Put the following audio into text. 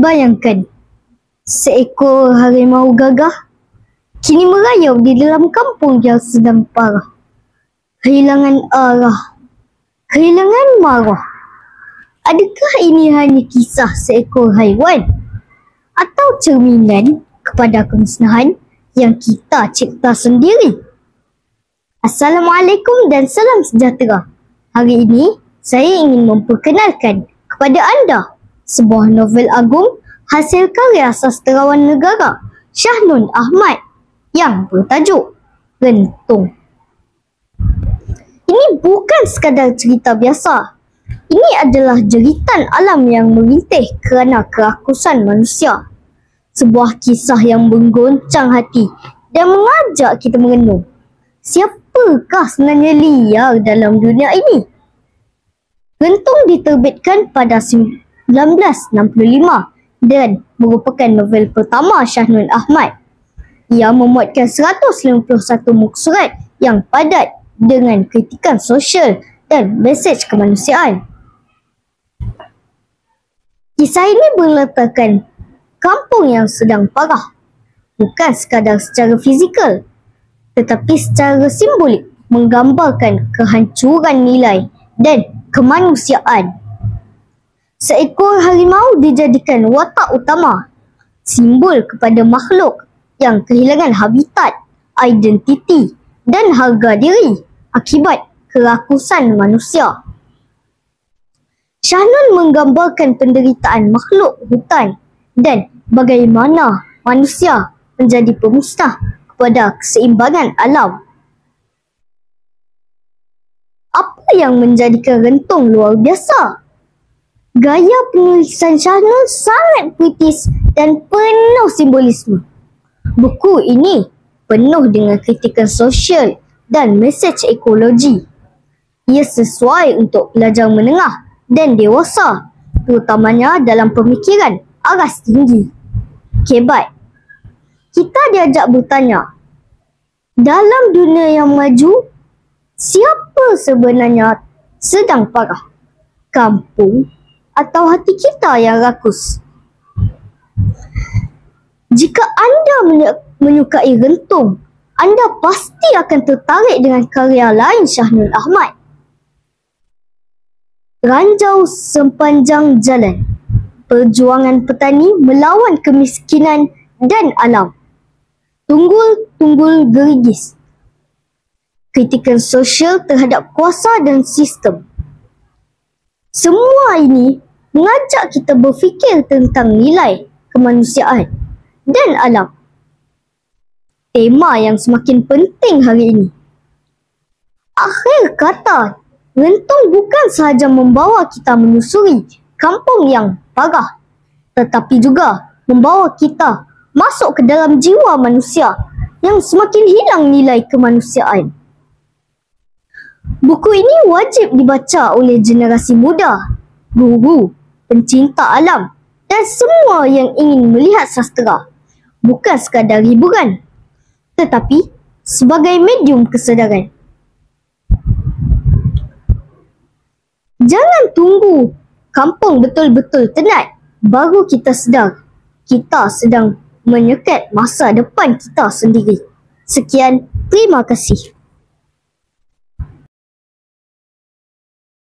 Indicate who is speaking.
Speaker 1: Bayangkan, seekor harimau gagah kini merayau di dalam kampung yang sedang parah. Kehilangan arah, kehilangan marah. Adakah ini hanya kisah seekor haiwan atau cerminan kepada kemusnahan yang kita cipta sendiri? Assalamualaikum dan salam sejahtera. Hari ini saya ingin memperkenalkan kepada anda sebuah novel agung hasil karya sastrawan negara Shahnun Ahmad yang bertajuk Rentung. Ini bukan sekadar cerita biasa. Ini adalah jeritan alam yang merintih kerana kerakusan manusia. Sebuah kisah yang menggoncang hati dan mengajak kita merenung. Siapakah sebenarnya liar dalam dunia ini? Rentung diterbitkan pada 1965 dan merupakan novel pertama Shahnun Ahmad. Ia memuatkan 151 muka surat yang padat dengan kritikan sosial dan mesej kemanusiaan. Kisah ini berletakkan kampung yang sedang parah, bukan sekadar secara fizikal, tetapi secara simbolik menggambarkan kehancuran nilai dan kemanusiaan. Seekor harimau dijadikan watak utama, simbol kepada makhluk yang kehilangan habitat, identiti dan harga diri akibat kerakusan manusia. Shahnun menggambarkan penderitaan makhluk hutan dan bagaimana manusia menjadi pemusnah kepada keseimbangan alam. Apa yang menjadikan Rentung luar biasa? Gaya penulisan Shahnun sangat puitis dan penuh simbolisme. Buku ini penuh dengan kritikan sosial dan mesej ekologi. Ia sesuai untuk pelajar menengah dan dewasa, terutamanya dalam pemikiran aras tinggi. Kebat, kita diajak bertanya, dalam dunia yang maju, siapa sebenarnya sedang parah? Kampung atau hati kita yang rakus? Jika anda menyukai Rentung, anda pasti akan tertarik dengan karya lain Shahnun Ahmad. Ranjau Sepanjang Jalan, perjuangan petani melawan kemiskinan dan alam. Tunggul-tunggul gerigis, kritikan sosial terhadap kuasa dan sistem. Semua ini mengajak kita berfikir tentang nilai kemanusiaan dan alam. Tema yang semakin penting hari ini. Akhir kata, Rentung bukan sahaja membawa kita menyusuri kampung yang parah, tetapi juga membawa kita masuk ke dalam jiwa manusia yang semakin hilang nilai kemanusiaan. Buku ini wajib dibaca oleh generasi muda, guru, pencinta alam dan semua yang ingin melihat sastera, bukan sekadar hiburan, tetapi sebagai medium kesedaran. Jangan tunggu kampung betul-betul tenat baru kita sedar kita sedang menyekat masa depan kita sendiri. Sekian, terima kasih.